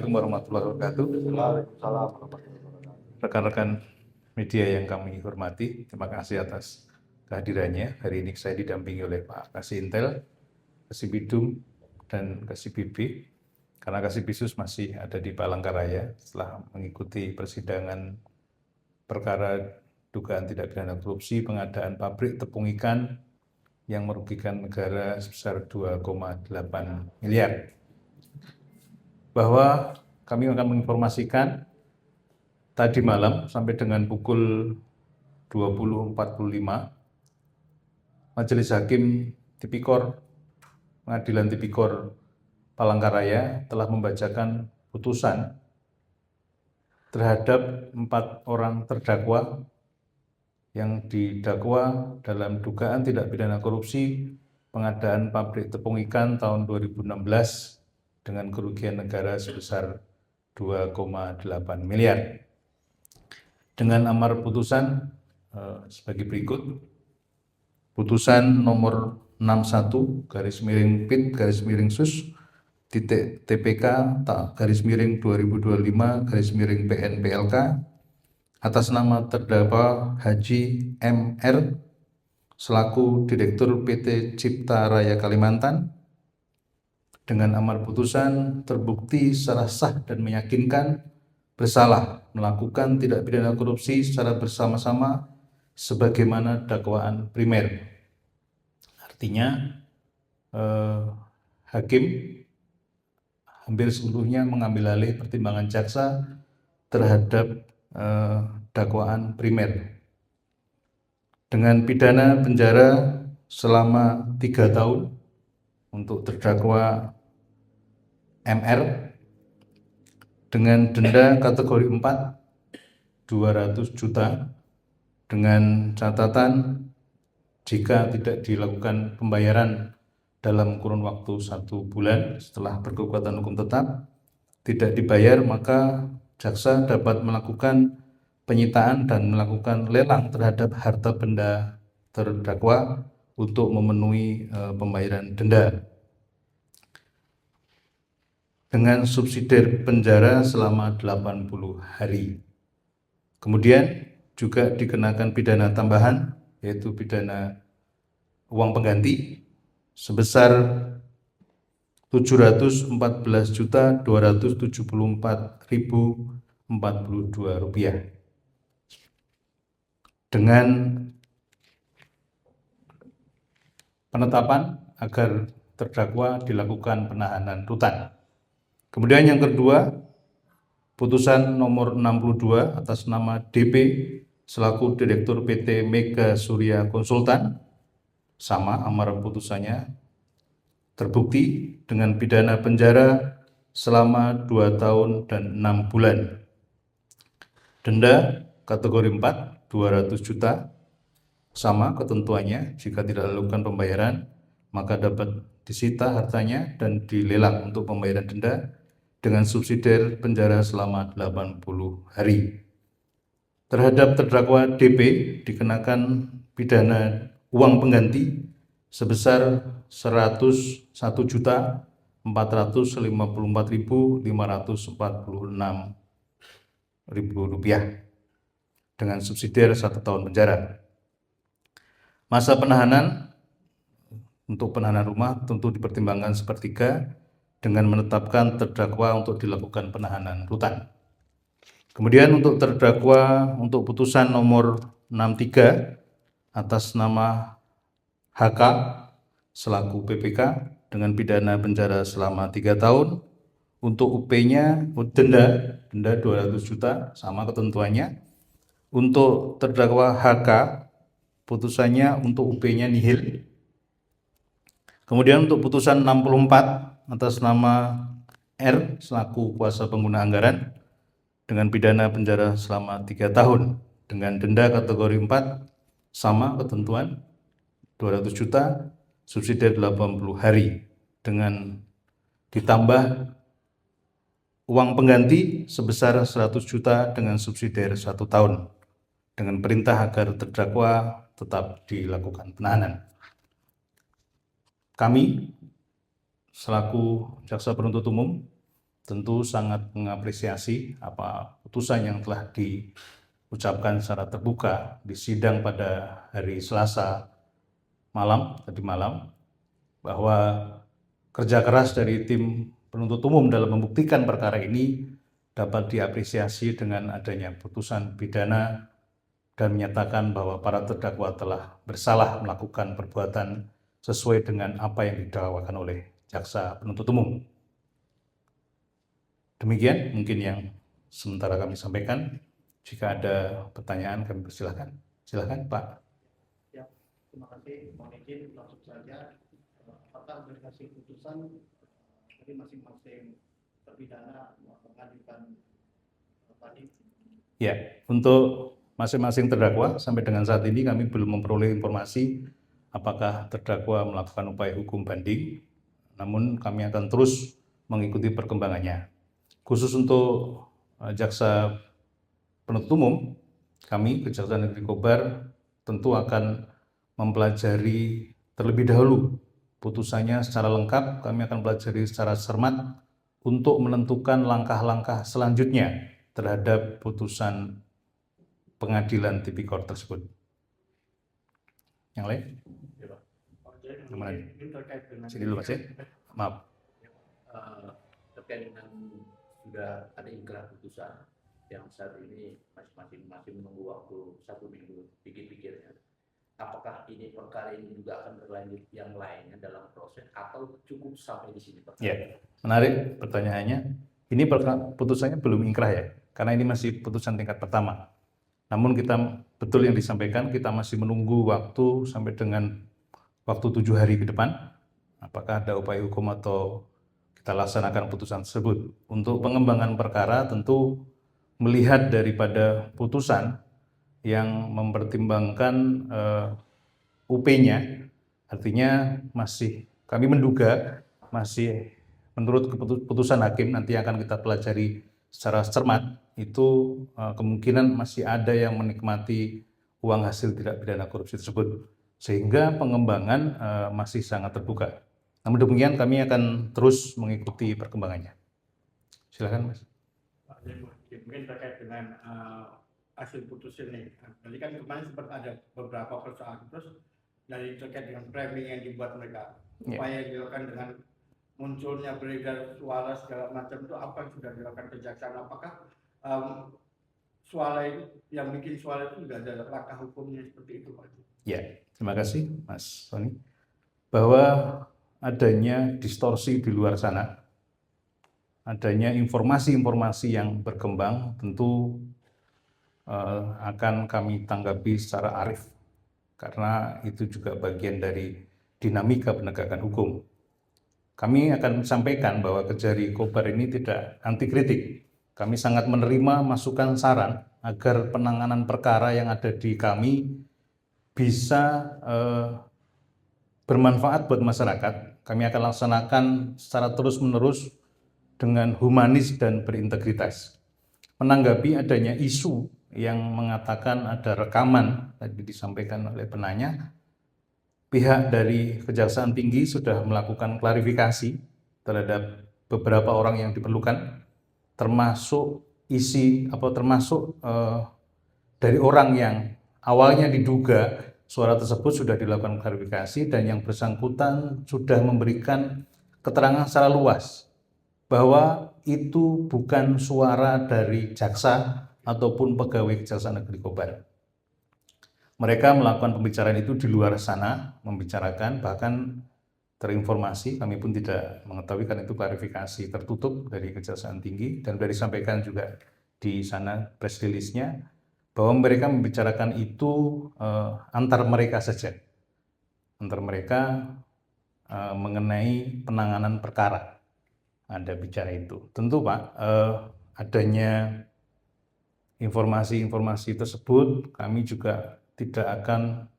Assalamualaikum warahmatullahi wabarakatuh. Waalaikumsalam warahmatullahi wabarakatuh. Rekan-rekan media yang kami hormati, terima kasih atas kehadirannya. Hari ini saya didampingi oleh Pak Kasih-Intel, Kasih-Bidum, dan Kasih-BB. Karena Kasih-Bisus masih ada di Palangkaraya setelah mengikuti persidangan perkara dugaan tindak pidana korupsi pengadaan pabrik tepung ikan yang merugikan negara sebesar 2,8 miliar. Bahwa kami akan menginformasikan tadi malam sampai dengan pukul 20.45, Majelis Hakim Tipikor, Pengadilan Tipikor Palangkaraya telah membacakan putusan terhadap 4 orang terdakwa yang didakwa dalam dugaan tindak pidana korupsi pengadaan pabrik tepung ikan tahun 2016 dengan kerugian negara sebesar 2,8 miliar. Dengan amar putusan sebagai berikut. Putusan nomor 61/PIT/SUS TPK /2025/PN/PLK atas nama terdakwa Haji MR selaku Direktur PT Cipta Raya Kalimantan. Dengan amar putusan terbukti secara sah dan meyakinkan bersalah melakukan tindak pidana korupsi secara bersama-sama sebagaimana dakwaan primer. Artinya hakim hampir seluruhnya mengambil alih pertimbangan jaksa terhadap dakwaan primer dengan pidana penjara selama 3 tahun untuk terdakwa MR, dengan denda kategori 4 200 juta dengan catatan jika tidak dilakukan pembayaran dalam kurun waktu 1 bulan setelah berkekuatan hukum tetap tidak dibayar, maka jaksa dapat melakukan penyitaan dan melakukan lelang terhadap harta benda terdakwa untuk memenuhi pembayaran denda dengan subsidi penjara selama 80 hari. Kemudian juga dikenakan pidana tambahan, yaitu pidana uang pengganti sebesar Rp714.274.042 dengan penetapan agar terdakwa dilakukan penahanan rutan. Kemudian yang kedua, putusan nomor 62 atas nama DP selaku Direktur PT Mega Surya Konsultan, sama amar putusannya, terbukti dengan pidana penjara selama 2 tahun dan 6 bulan. Denda kategori 4, 200 juta, sama ketentuannya, jika tidak dilakukan pembayaran, maka dapat disita hartanya dan dilelang untuk pembayaran denda dengan subsidi penjara selama 80 hari. Terhadap terdakwa DP dikenakan pidana uang pengganti sebesar Rp101.454.546 dengan subsidi 1 tahun penjara. Masa penahanan untuk penahanan rumah tentu dipertimbangkan sepertiga dengan menetapkan terdakwa untuk dilakukan penahanan rutan. Kemudian untuk terdakwa untuk putusan nomor 63 atas nama HK selaku PPK dengan pidana penjara selama 3 tahun, untuk UP-nya denda 200 juta, sama ketentuannya. Untuk terdakwa HK putusannya untuk UP-nya nihil. Kemudian untuk putusan 64 atas nama R selaku kuasa pengguna anggaran dengan pidana penjara selama 3 tahun dengan denda kategori 4, sama ketentuan 200 juta, subsidi 80 hari dengan ditambah uang pengganti sebesar 100 juta dengan subsidi 1 tahun dengan perintah agar terdakwa tetap dilakukan penahanan. Kami selaku jaksa penuntut umum tentu sangat mengapresiasi apa putusan yang telah diucapkan secara terbuka di sidang pada hari Selasa tadi malam, bahwa kerja keras dari tim penuntut umum dalam membuktikan perkara ini dapat diapresiasi dengan adanya putusan pidana dan menyatakan bahwa para terdakwa telah bersalah melakukan perbuatan sesuai dengan apa yang didakwakan oleh jaksa penuntut umum. Demikian mungkin yang sementara kami sampaikan. Jika ada pertanyaan kami persilahkan. Silakan Pak. Ya, terima kasih. Mohon izin langsung saja. Apakah berdasarkan putusan dari masing-masing terpidana mengajukan tadi? Ya, untuk masing-masing terdakwa sampai dengan saat ini kami belum memperoleh informasi apakah terdakwa melakukan upaya hukum banding. Namun kami akan terus mengikuti perkembangannya. Khusus untuk jaksa penuntut umum, kami Kejaksaan Negeri Kobar tentu akan mempelajari terlebih dahulu putusannya secara lengkap. Kami akan pelajari secara cermat untuk menentukan langkah-langkah selanjutnya terhadap putusan pengadilan tipikor tersebut. Yang lain? Ya, Pak. Yang mana? Ini terkait dengan Sini dulu Mas ya. Maaf. Terkait dengan sudah ada ingkrah putusan yang saat ini masih menunggu waktu 1 minggu pikir-pikirnya. Apakah ini perkara ini juga akan berlanjut yang lainnya dalam proses atau cukup sampai di sini? Ya, menarik pertanyaannya. Ini putusannya belum ingkrah ya, karena ini masih putusan tingkat pertama. Namun kita betul yang disampaikan, kita masih menunggu waktu sampai dengan waktu 7 hari ke depan. Apakah ada upaya hukum atau kita laksanakan putusan tersebut. Untuk pengembangan perkara tentu melihat daripada putusan yang mempertimbangkan UP-nya, artinya masih kami menduga masih menurut keputusan hakim nanti akan kita pelajari secara cermat, itu kemungkinan masih ada yang menikmati uang hasil tindak pidana korupsi tersebut, sehingga pengembangan masih sangat terbuka. Namun demikian kami akan terus mengikuti perkembangannya. Silakan Mas. Pak, mungkin terkait dengan hasil putusan ini. Jadi kan kemarin sempat ada beberapa persoalan, terus dari terkait dengan framing yang dibuat mereka, upaya yang dilakukan dengan munculnya beredar suara segala macam itu apa yang sudah dilakukan kejaksaan? Apakah suara itu yang bikin suara itu juga ada langkah hukumnya seperti itu Pak? Ya, terima kasih Mas Sony. Bahwa adanya distorsi di luar sana, adanya informasi-informasi yang berkembang tentu akan kami tanggapi secara arif, karena itu juga bagian dari dinamika penegakan hukum. Kami akan sampaikan bahwa Kejari Kobar ini tidak anti kritik. Kami sangat menerima masukan saran agar penanganan perkara yang ada di kami bisa bermanfaat buat masyarakat. Kami akan laksanakan secara terus-menerus dengan humanis dan berintegritas. Menanggapi adanya isu yang mengatakan ada rekaman, tadi disampaikan oleh penanya, pihak dari Kejaksaan Tinggi sudah melakukan klarifikasi terhadap beberapa orang yang diperlukan, termasuk dari orang yang awalnya diduga suara tersebut sudah dilakukan klarifikasi, dan yang bersangkutan sudah memberikan keterangan secara luas bahwa itu bukan suara dari jaksa ataupun pegawai Kejaksaan Negeri Kobar. Mereka melakukan pembicaraan itu di luar sana, membicarakan, bahkan terinformasi, kami pun tidak mengetahui karena itu klarifikasi tertutup dari Kejaksaan Tinggi, dan sudah disampaikan juga di sana press release-nya, bahwa mereka membicarakan itu antar mereka saja, antar mereka mengenai penanganan perkara. Ada bicara itu. Tentu Pak, adanya informasi-informasi tersebut kami juga tidak akan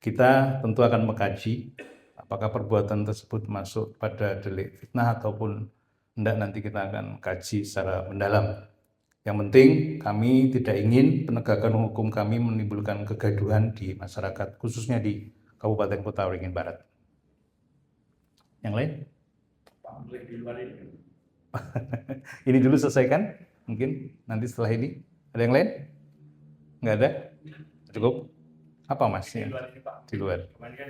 kita tentu akan mengkaji apakah perbuatan tersebut masuk pada delik fitnah ataupun tidak, nanti kita akan kaji secara mendalam. Yang penting kami tidak ingin penegakan hukum kami menimbulkan kegaduhan di masyarakat, khususnya di Kabupaten Kota Waringin Barat. Yang lain? Pak boleh di luar ini. Ini dulu selesaikan, mungkin nanti setelah ini. Ada yang lain? Nggak ada? Cukup? Apa Mas? Di luar ini Pak. Di luar. Kemarin kan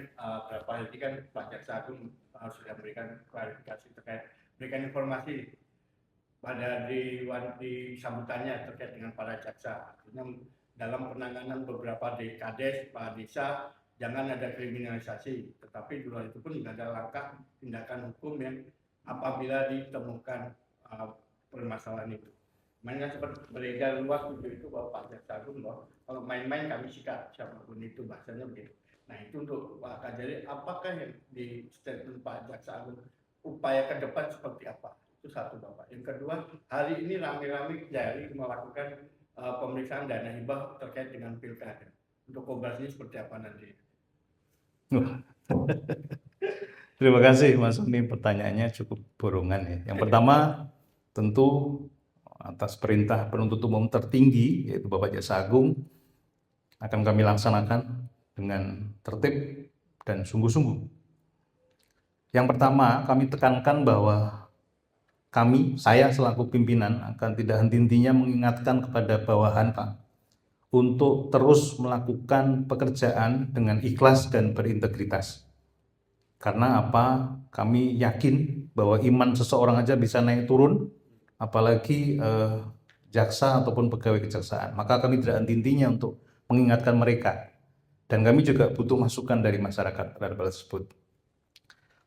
beberapa hari ini kan Pak Jaksa Agung sudah memberikan klarifikasi terkait berikan informasi pada di sambutannya terkait dengan para jaksa. Artinya dalam penanganan beberapa dekades Pak Desa jangan ada kriminalisasi, tetapi di luar itu pun tidak ada langkah tindakan hukum yang apabila ditemukan permasalahan itu. Mainnya seperti beredar luas itu bahwa Pak Jaksa Agung bahwa kalau main-main kami sikat siapapun itu, bahasanya begitu. Nah itu untuk Pak Kajari, apakah yang di statement Pak Jaksa Agung upaya ke depan seperti apa? Itu satu Bapak. Yang kedua, hari ini rame-rame Kajari melakukan pemeriksaan dana hibah terkait dengan pilkada. Untuk kobrasinya seperti apa nanti? Terima kasih Mas Uni, pertanyaannya cukup borongan ya. Yang pertama tentu atas perintah penuntut umum tertinggi yaitu Bapak Jaksa Agung akan kami laksanakan dengan tertib dan sungguh-sungguh. Yang pertama kami tekankan bahwa saya selaku pimpinan akan tidak henti-hentinya mengingatkan kepada bawahan Pak untuk terus melakukan pekerjaan dengan ikhlas dan berintegritas. Karena apa? Kami yakin bahwa iman seseorang aja bisa naik turun, apalagi jaksa ataupun pegawai kejaksaan. Maka kami tidak henti-hentinya untuk mengingatkan mereka. Dan kami juga butuh masukan dari masyarakat terhadap hal tersebut.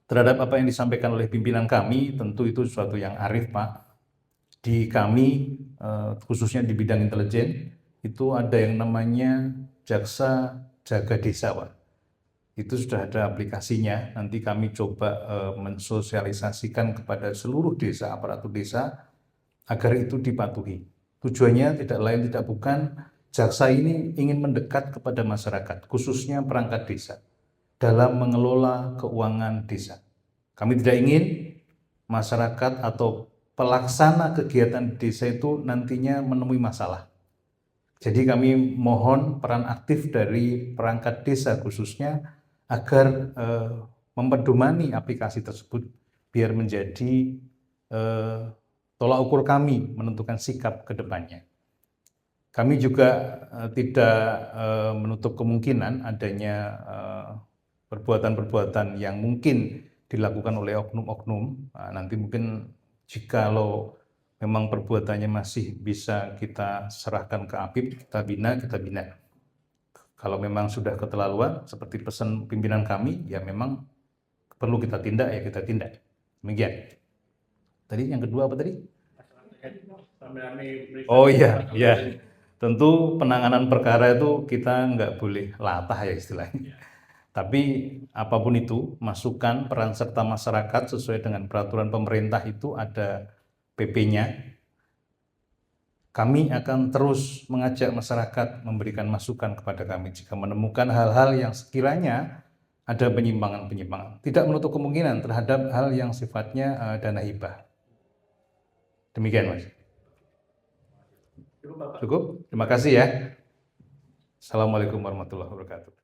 Terhadap apa yang disampaikan oleh pimpinan kami, tentu itu sesuatu yang arif Pak. Di kami, khususnya di bidang intelijen, itu ada yang namanya jaksa jaga desa Pak. Itu sudah ada aplikasinya, nanti kami coba mensosialisasikan kepada seluruh desa, aparatur desa, agar itu dipatuhi. Tujuannya tidak lain tidak bukan, jaksa ini ingin mendekat kepada masyarakat, khususnya perangkat desa, dalam mengelola keuangan desa. Kami tidak ingin masyarakat atau pelaksana kegiatan desa itu nantinya menemui masalah. Jadi kami mohon peran aktif dari perangkat desa khususnya agar mempedomani aplikasi tersebut biar menjadi tolak ukur kami menentukan sikap ke depannya. Kami juga tidak menutup kemungkinan adanya perbuatan-perbuatan yang mungkin dilakukan oleh oknum-oknum. Nanti mungkin jikalau memang perbuatannya masih bisa kita serahkan ke APIP, kita bina. Kalau memang sudah keterlaluan, seperti pesan pimpinan kami, ya memang perlu kita tindak, ya kita tindak. Demikian. Tadi yang kedua apa tadi? Oh iya. Tentu penanganan perkara itu kita nggak boleh latah ya istilahnya. Tapi apapun itu, masukan peran serta masyarakat sesuai dengan peraturan pemerintah itu ada PP-nya. Kami akan terus mengajak masyarakat memberikan masukan kepada kami jika menemukan hal-hal yang sekiranya ada penyimpangan-penyimpangan. Tidak menutup kemungkinan terhadap hal yang sifatnya dana hibah. Demikian Mas. Cukup? Terima kasih ya. Assalamualaikum warahmatullahi wabarakatuh.